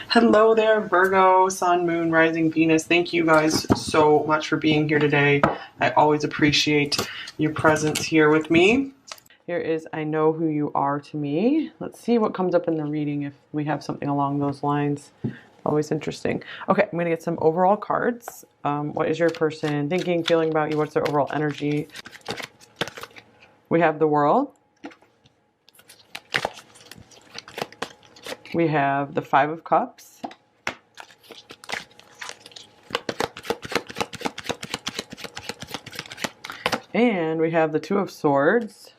Hello there, Virgo, Sun, Moon, Rising, Venus. Thank you guys so much for being here today. I always appreciate your presence here with me. Here is I Know Who You Are to Me. Let's see what comes up in the reading if we have something along those lines. Always interesting. Okay, I'm going to get some overall cards. What is your person thinking, feeling about you? What's their overall energy? We have the World. We have the Five of Cups. And we have the Two of Swords.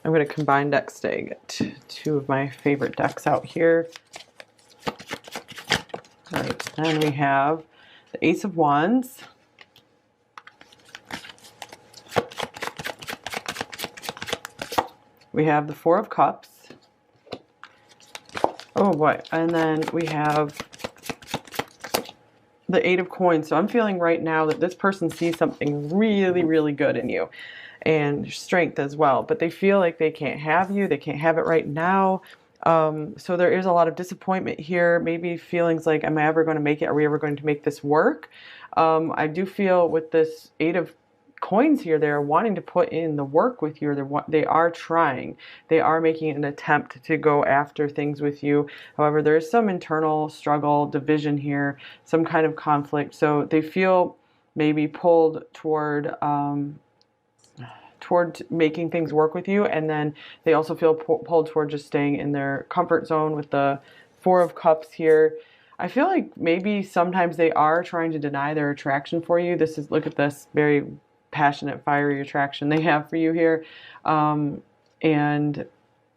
I'm going to combine decks today. Get two of my favorite decks out here. All right, then we have the Ace of Wands. We have the Four of Cups. Oh boy, and then we have the Eight of Coins. So I'm feeling right now that this person sees something really, really good in you and strength as well, but they feel like they can't have you. They can't have it right now. So there is a lot of disappointment here, maybe feelings like, am I ever going to make it? Are we ever going to make this work? I do feel with this Eight of Coins here, they're wanting to put in the work with you. They are trying. They are making an attempt to go after things with you. However, there is some internal struggle, division here, some kind of conflict. So they feel maybe pulled toward making things work with you, and then they also feel pulled toward just staying in their comfort zone with the Four of Cups here. I feel like maybe sometimes they are trying to deny their attraction for you. Look at this very passionate, fiery attraction they have for you here. And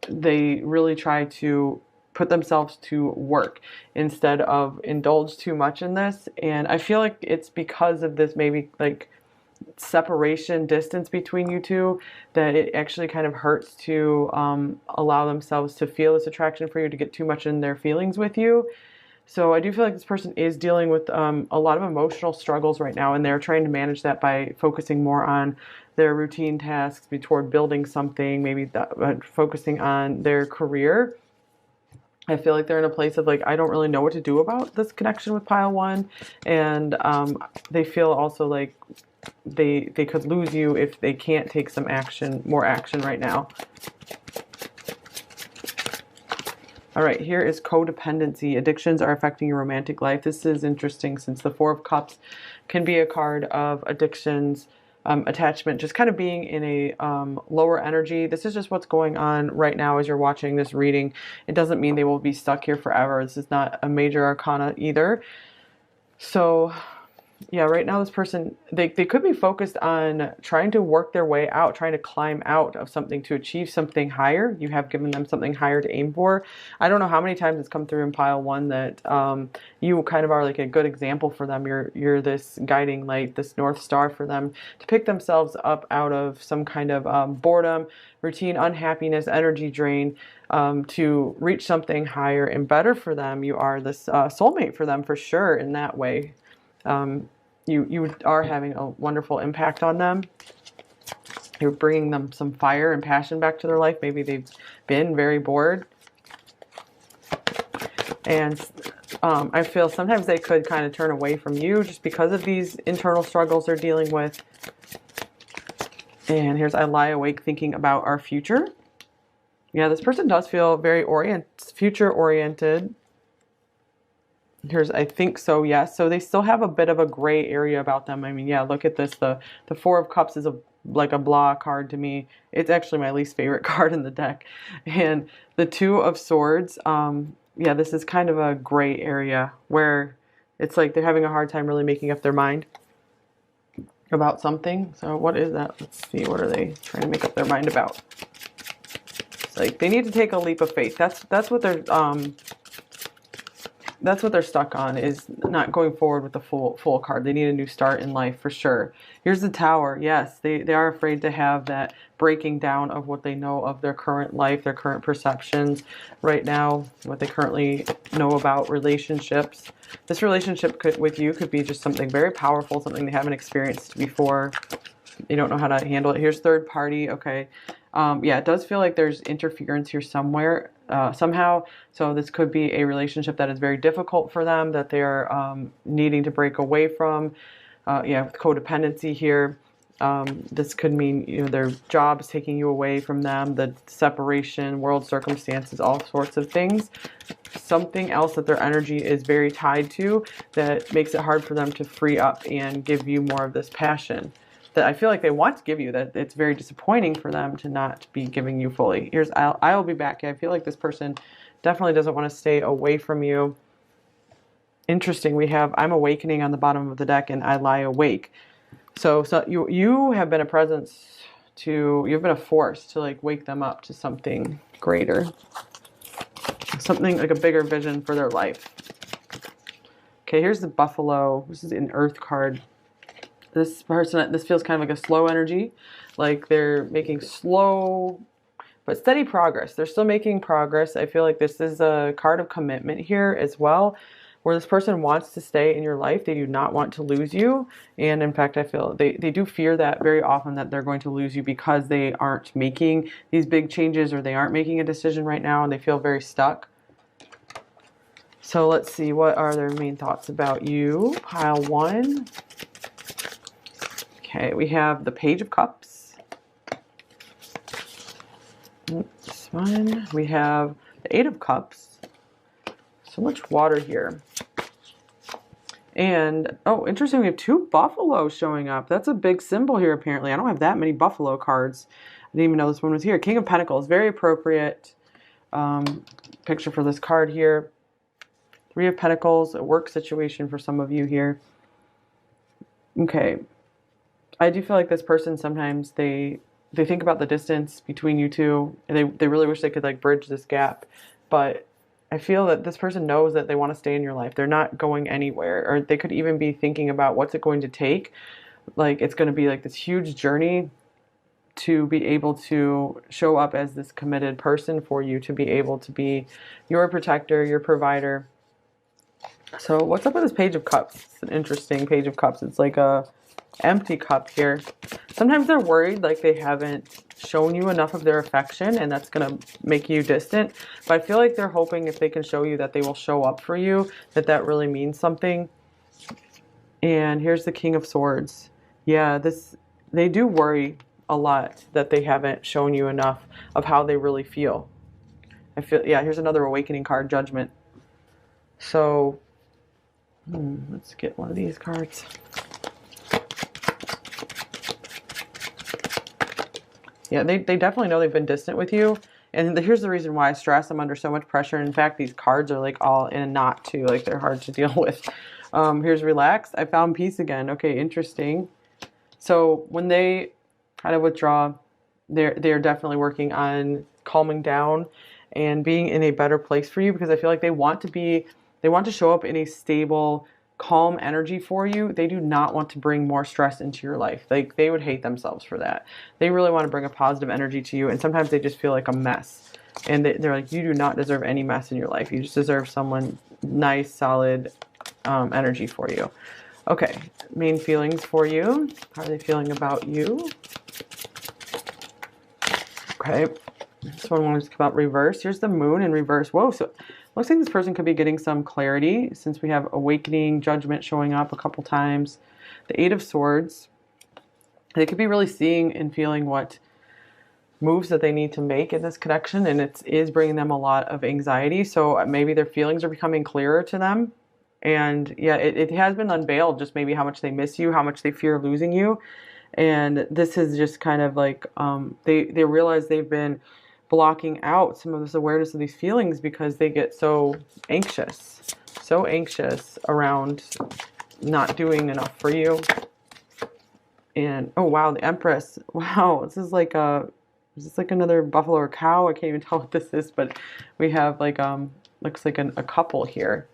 they really try to put themselves to work instead of indulge too much in this. And I feel like it's because of this maybe like separation, distance between you two, that it actually kind of hurts to allow themselves to feel this attraction for you, to get too much in their feelings with you. So I do feel like this person is dealing with a lot of emotional struggles right now, and they're trying to manage that by focusing more on their routine tasks, toward building something, maybe focusing on their career. I feel like they're in a place of like, I don't really know what to do about this connection with pile one, and they feel also like they could lose you if they can't take some action, more action right now. All right, here is codependency. Addictions are affecting your romantic life. This is interesting since the Four of Cups can be a card of addictions, attachment, just kind of being in a lower energy. This is just what's going on right now as you're watching this reading. It doesn't mean they will be stuck here forever. This is not a major arcana either. So yeah, right now this person, they could be focused on trying to work their way out, trying to climb out of something to achieve something higher. You have given them something higher to aim for. I don't know how many times it's come through in pile one that you kind of are like a good example for them. You're this guiding light, this North Star for them to pick themselves up out of some kind of boredom, routine, unhappiness, energy drain, to reach something higher and better for them. You are this soulmate for them for sure in that way. You are having a wonderful impact on them. You're bringing them some fire and passion back to their life. Maybe they've been very bored. And I feel sometimes they could kind of turn away from you just because of these internal struggles they're dealing with. And here's I lie awake thinking about our future. Yeah, this person does feel very future oriented. Here's, I think so, yes. So they still have a bit of a gray area about them. I mean, yeah, look at this. The Four of Cups is like a blah card to me. It's actually my least favorite card in the deck. And the Two of Swords, yeah, this is kind of a gray area where it's like they're having a hard time really making up their mind about something. So what is that? Let's see. What are they trying to make up their mind about? It's like they need to take a leap of faith. That's what they're stuck on, is not going forward with the full card. They need a new start in life for sure. Here's the Tower. Yes, they are afraid to have that breaking down of what they know of their current life, their current perceptions right now, what they currently know about relationships. This relationship with you could be just something very powerful, something they haven't experienced before. They don't know how to handle it. Here's third party. Okay. Yeah, it does feel like there's interference here somewhere, somehow. So this could be a relationship that is very difficult for them, that they're needing to break away from. Yeah, with codependency here. This could mean, their job is taking you away from them, the separation, world circumstances, all sorts of things. Something else that their energy is very tied to that makes it hard for them to free up and give you more of this passion that I feel like they want to give you, that it's very disappointing for them to not be giving you fully. Here's I'll be back. I feel like this person definitely doesn't want to stay away from you. Interesting. We have I'm awakening on the bottom of the deck and I lie awake. So you have been a presence to, you've been a force to like wake them up to something greater. Something like a bigger vision for their life. Okay, here's the Buffalo. This is an Earth card. This person, this feels kind of like a slow energy. Like they're making slow but steady progress. They're still making progress. I feel like this is a card of commitment here as well, where this person wants to stay in your life. They do not want to lose you. And in fact, I feel they do fear that very often, that they're going to lose you because they aren't making these big changes, or they aren't making a decision right now, and they feel very stuck. So let's see, what are their main thoughts about you? Pile 1. Okay, we have the Page of Cups. This one. We have the 8 of Cups. So much water here. And, oh, interesting, we have 2 buffaloes showing up. That's a big symbol here, apparently. I don't have that many buffalo cards. I didn't even know this one was here. King of Pentacles, very appropriate picture for this card here. 3 of Pentacles, a work situation for some of you here. Okay. I do feel like this person, sometimes they think about the distance between you two, and they really wish they could like bridge this gap. But I feel that this person knows that they want to stay in your life. They're not going anywhere, or they could even be thinking about what's it going to take. Like it's going to be like this huge journey to be able to show up as this committed person for you, to be able to be your protector, your provider. So what's up with this Page of Cups? It's an interesting Page of Cups. It's like a empty cup here. Sometimes they're worried like they haven't shown you enough of their affection, and that's going to make you distant. But I feel like they're hoping if they can show you that they will show up for you, that really means something. And here's the King of Swords. Yeah, they do worry a lot that they haven't shown you enough of how they really feel. I feel, yeah, here's another awakening card, Judgment. So let's get one of these cards. Yeah, they definitely know they've been distant with you. And here's the reason why I stress I'm under so much pressure. In fact, these cards are like all in a knot too. Like they're hard to deal with. Here's Relaxed. I found peace again. Okay, interesting. So when they kind of withdraw, they're definitely working on calming down and being in a better place for you, because I feel like they want to show up in a stable, calm energy for you. They do not want to bring more stress into your life. Like they would hate themselves for that. They really want to bring a positive energy to you, and sometimes they just feel like a mess, and they're like, you do not deserve any mess in your life. You just deserve someone nice, solid energy for you. Okay, main feelings for you. How are they feeling about you? Okay, this one wants to come out reverse. Here's the Moon in reverse. Whoa, so looks like this person could be getting some clarity, since we have Awakening, Judgment showing up a couple times. The 8 of Swords. They could be really seeing and feeling what moves that they need to make in this connection, and it is bringing them a lot of anxiety. So maybe their feelings are becoming clearer to them. And yeah, it has been unveiled, just maybe how much they miss you, how much they fear losing you. And this is just kind of like they realize they've been blocking out some of this awareness of these feelings because they get so anxious around not doing enough for you. And oh wow, the Empress. Wow, this is like another buffalo or cow? I can't even tell what this is, but we have like looks like a couple here.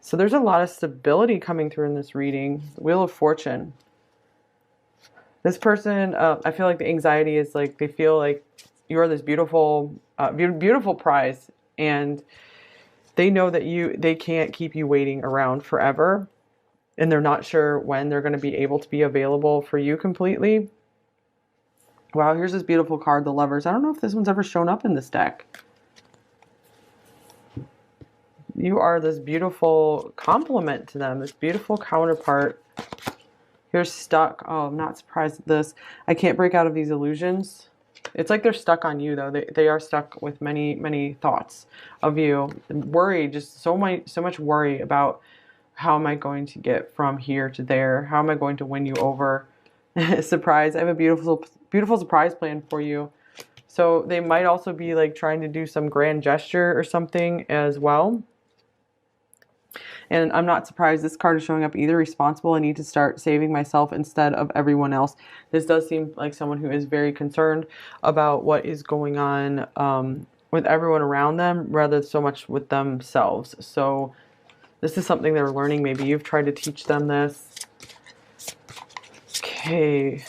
So there's a lot of stability coming through in this reading. Wheel of Fortune. This person, I feel like the anxiety is like they feel like you are this beautiful, beautiful prize, and they know that they can't keep you waiting around forever, and they're not sure when they're going to be able to be available for you completely. Wow, here's this beautiful card, the Lovers. I don't know if this one's ever shown up in this deck. You are this beautiful complement to them, this beautiful counterpart. You're stuck. Oh, I'm not surprised at this. I can't break out of these illusions. It's like they're stuck on you, though. They are stuck with many, many thoughts of you. And worry, just so much worry about how am I going to get from here to there? How am I going to win you over? Surprise. I have a beautiful, beautiful surprise plan for you. So they might also be like trying to do some grand gesture or something as well. And I'm not surprised this card is showing up either. Responsible. I need to start saving myself instead of everyone else. This does seem like someone who is very concerned about what is going on with everyone around them rather so much with themselves. So this is something they're learning. Maybe you've tried to teach them this. Okay.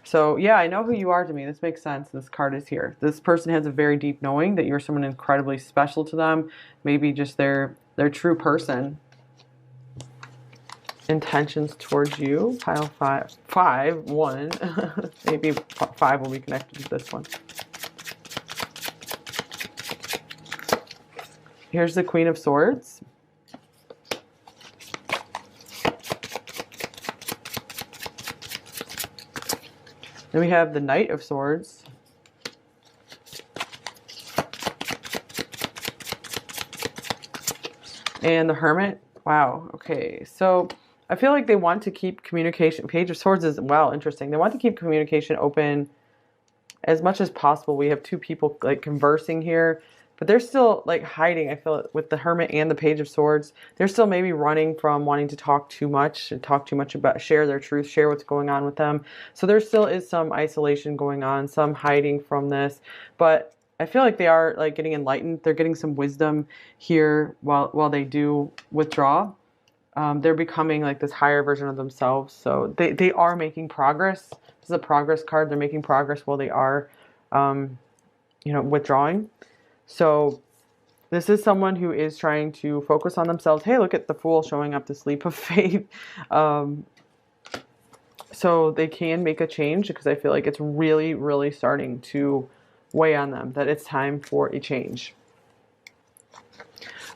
So yeah, I know who you are to me. This makes sense. This card is here. This person has a very deep knowing that you're someone incredibly special to them. Maybe just their true person. Intentions towards you. Pile 1. Maybe 5 will be connected to this one. Here's the Queen of Swords. Then we have the Knight of Swords. And the Hermit. Wow. Okay. So I feel like they want to keep communication. Page of Swords is, wow, interesting. They want to keep communication open as much as possible. We have two people like conversing here, but they're still like hiding. I feel with the Hermit and the Page of Swords, they're still maybe running from wanting to talk too much about, share their truth, share what's going on with them. So there still is some isolation going on, some hiding from this, but I feel like they are like getting enlightened. They're getting some wisdom here while they do withdraw. They're becoming like this higher version of themselves. So they are making progress. This is a progress card. They're making progress while they are, withdrawing. So this is someone who is trying to focus on themselves. Hey, look at the Fool showing up, this leap of faith. So they can make a change because I feel like it's really, really starting to weigh on them that it's time for a change.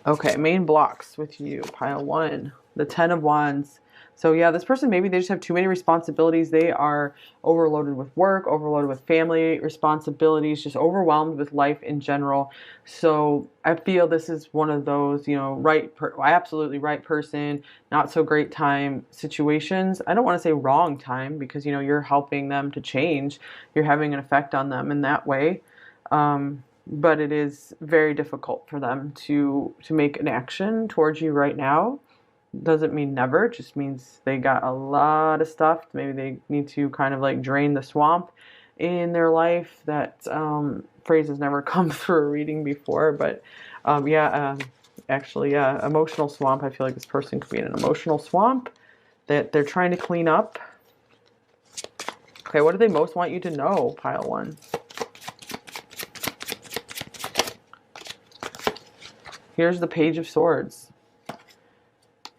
Okay, main blocks with you. Pile 1. The 10 of Wands. So yeah, this person, maybe they just have too many responsibilities. They are overloaded with work, overloaded with family responsibilities, just overwhelmed with life in general. So I feel this is one of those, absolutely right person, not so great time situations. I don't want to say wrong time because, you're helping them to change. You're having an effect on them in that way. But it is very difficult for them to make an action towards you right now. Doesn't mean never, it just means they got a lot of stuff. Maybe they need to kind of like drain the swamp in their life. That phrase has never come through a reading before, but emotional swamp. I feel like this person could be in an emotional swamp that they're trying to clean up. Okay, what do they most want you to know? Pile 1. Here's the Page of Swords.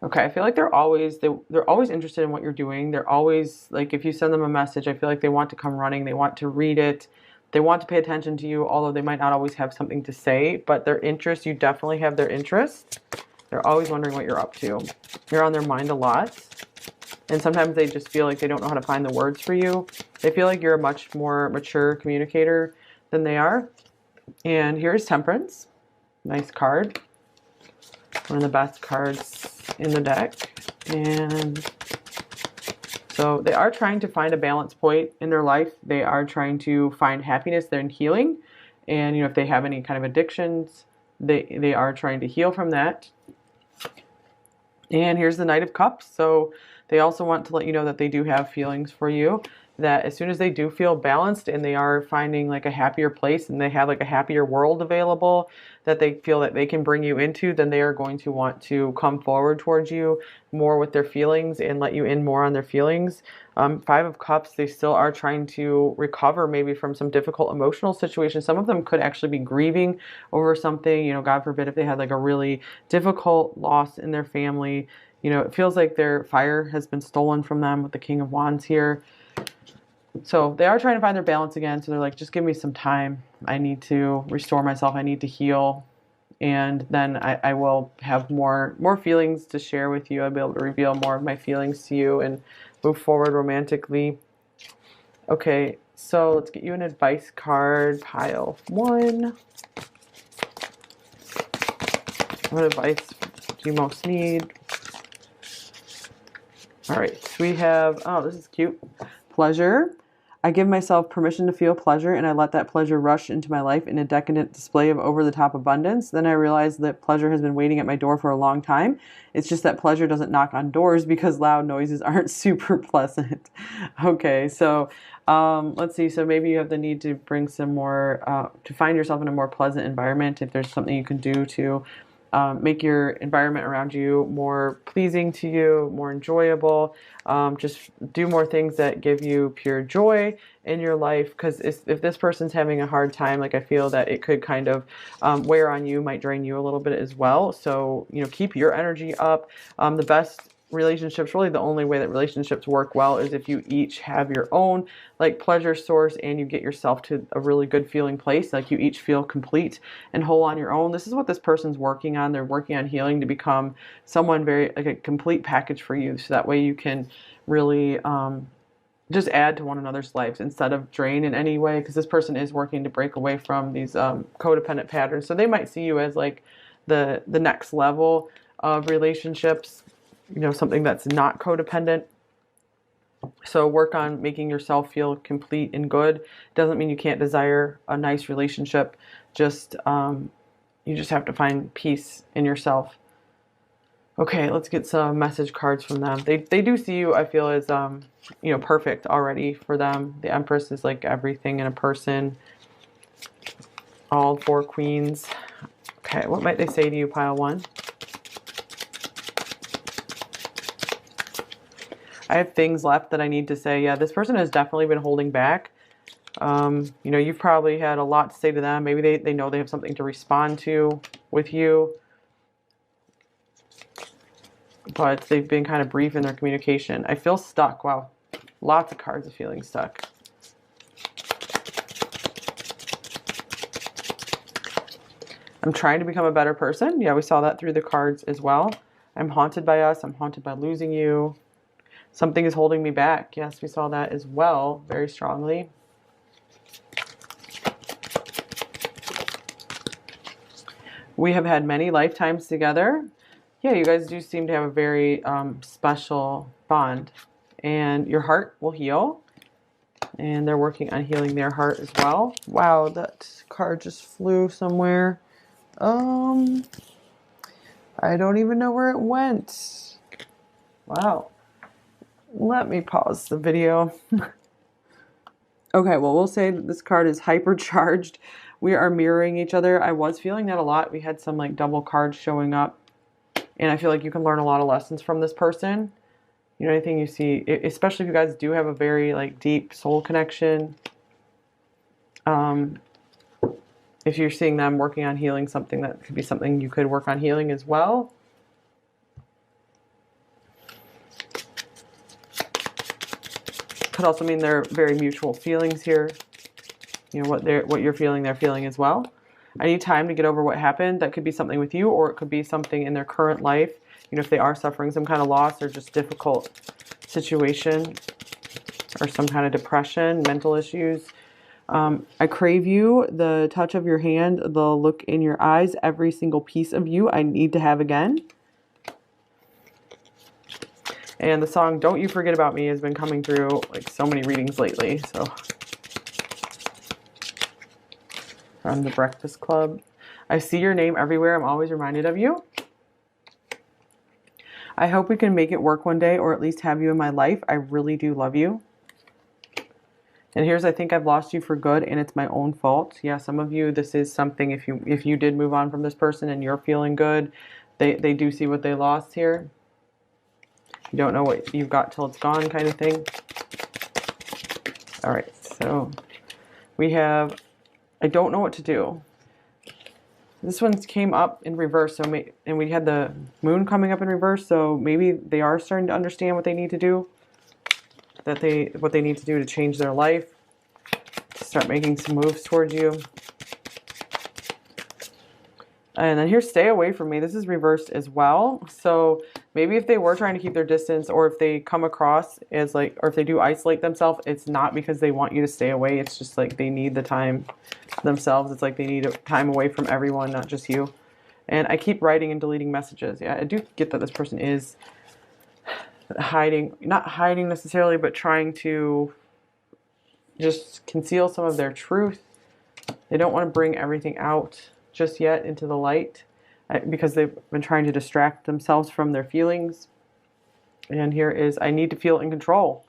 Okay, I feel like they're always interested in what you're doing. They're always like, if you send them a message, I feel like they want to come running. They want to read it. They want to pay attention to you, although they might not always have something to say. But their interest, you definitely have their interest. They're always wondering what you're up to. You're on their mind a lot. And sometimes they just feel like they don't know how to find the words for you. They feel like you're a much more mature communicator than they are. And here's Temperance. Nice card. One of the best cards in the deck. And so they are trying to find a balance point in their life. They are trying to find happiness. They're in healing. And if they have any kind of addictions, they are trying to heal from that. And here's the Knight of Cups. So they also want to let you know that they do have feelings for you. That as soon as they do feel balanced and they are finding like a happier place and they have like a happier world available that they feel that they can bring you into, then they are going to want to come forward towards you more with their feelings and let you in more on their feelings. 5 of Cups, they still are trying to recover maybe from some difficult emotional situations. Some of them could actually be grieving over something, God forbid if they had like a really difficult loss in their family. It feels like their fire has been stolen from them with the King of Wands here. So they are trying to find their balance again. So they're like, just give me some time. I need to restore myself. I need to heal. And then I will have more feelings to share with you. I'll be able to reveal more of my feelings to you and move forward romantically. Okay, so let's get you an advice card, pile 1. What advice do you most need? All right, we have, oh, this is cute. Pleasure. I give myself permission to feel pleasure, and I let that pleasure rush into my life in a decadent display of over-the-top abundance. Then I realize that pleasure has been waiting at my door for a long time. It's just that pleasure doesn't knock on doors because loud noises aren't super pleasant. Okay, so let's see. So maybe you have the need to bring some more, to find yourself in a more pleasant environment. If there's something you can do to make your environment around you more pleasing to you, more enjoyable. Just do more things that give you pure joy in your life. Because if this person's having a hard time, like I feel that it could kind of wear on you, might drain you a little bit as well. So, you know, keep your energy up. The best relationships, really the only way that relationships work well is if you each have your own like pleasure source and you get yourself to a really good feeling place, like you each feel complete and whole on your own. This is what this person's working on. They're working on healing to become someone very like a complete package for you, so that way you can really just add to one another's lives instead of drain in any way, because this person is working to break away from these codependent patterns. So they might see you as like the next level of relationships, you know, something that's not codependent. So work on making yourself feel complete and good. Doesn't mean you can't desire a nice relationship. Just you just have to find peace in yourself. Okay, let's get some message cards from them. They do see you, I feel, as you know, perfect already for them. The Empress is like everything in a person. All 4 queens. Okay, what might they say to you, pile 1? I have things left that I need to say. Yeah, this person has definitely been holding back. You know, you've probably had a lot to say to them. Maybe they know they have something to respond to with you. But they've been kind of brief in their communication. I feel stuck. Wow. Lots of cards of feeling stuck. I'm trying to become a better person. Yeah, we saw that through the cards as well. I'm haunted by us. I'm haunted by losing you. Something is holding me back. Yes, we saw that as well, very strongly. We have had many lifetimes together. Yeah, you guys do seem to have a very special bond. And your heart will heal. And they're working on healing their heart as well. Wow, that card just flew somewhere. I don't even know where it went. Wow. Let me pause the video. Okay, well, we'll say that this card is hypercharged. We are mirroring each other. I was feeling that a lot. We had some like double cards showing up. And I feel like you can learn a lot of lessons from this person. You know, anything you see, especially if you guys do have a very like deep soul connection. If you're seeing them working on healing something, that could be something you could work on healing as well. Could also mean they're very mutual feelings here. You know, what you're feeling, they're feeling as well. I need time to get over what happened. That could be something with you, or it could be something in their current life. You know, if they are suffering some kind of loss or just difficult situation or some kind of depression, mental issues. I crave you, the touch of your hand, the look in your eyes, every single piece of you I need to have again. And the song Don't You Forget About Me has been coming through like so many readings lately. So from the Breakfast Club. I see your name everywhere. I'm always reminded of you. I hope we can make it work one day, or at least have you in my life. I really do love you. And here's, I think I've lost you for good, and it's my own fault. Yeah, some of you, this is something, if you did move on from this person and you're feeling good, they do see what they lost here. You don't know what you've got till it's gone kind of thing. All right, so we have, I don't know what to do. This one came up in reverse, so and we had the moon coming up in reverse, so maybe they are starting to understand what they need to do. that what they need to do to change their life, to start making some moves towards you. And then here, stay away from me. This is reversed as well. So maybe if they were trying to keep their distance, or if they come across as like, or if they do isolate themselves, it's not because they want you to stay away. It's just like they need the time themselves. It's like they need time away from everyone, not just you. And I keep writing and deleting messages. Yeah, I do get that this person is hiding, not hiding necessarily, but trying to just conceal some of their truth. They don't want to bring everything out just yet into the light because they've been trying to distract themselves from their feelings. And here is, I need to feel in control.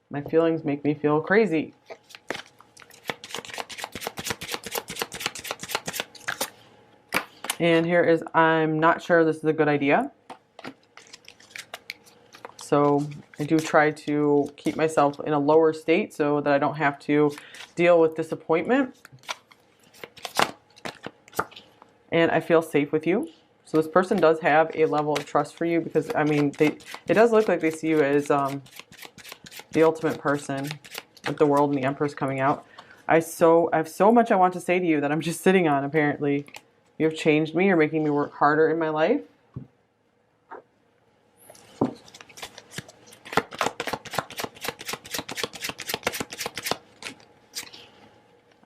My feelings make me feel crazy. And here is, I'm not sure this is a good idea. So I do try to keep myself in a lower state so that I don't have to deal with disappointment. And I feel safe with you. So this person does have a level of trust for you because, I mean, it does look like they see you as the ultimate person with the World and the Empress coming out. I have so much I want to say to you that I'm just sitting on, apparently. You have changed me. You're making me work harder in my life.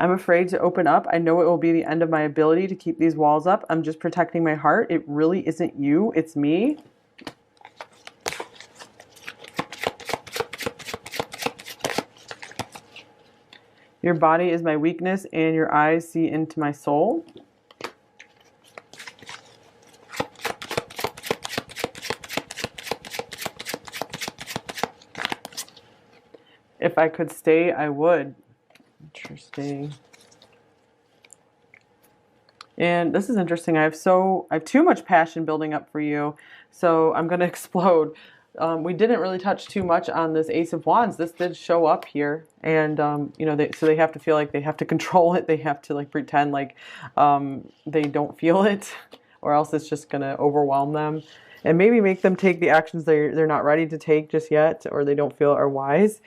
I'm afraid to open up. I know it will be the end of my ability to keep these walls up. I'm just protecting my heart. It really isn't you. It's me. Your body is my weakness and your eyes see into my soul. If I could stay, I would. Interesting. And this is interesting. I have too much passion building up for you, so I'm going to explode. We didn't really touch too much on this Ace of Wands. This did show up here, and you know, so they have to feel like they have to control it. They have to like pretend like they don't feel it, or else it's just going to overwhelm them, and maybe make them take the actions they're not ready to take just yet, or they don't feel are wise.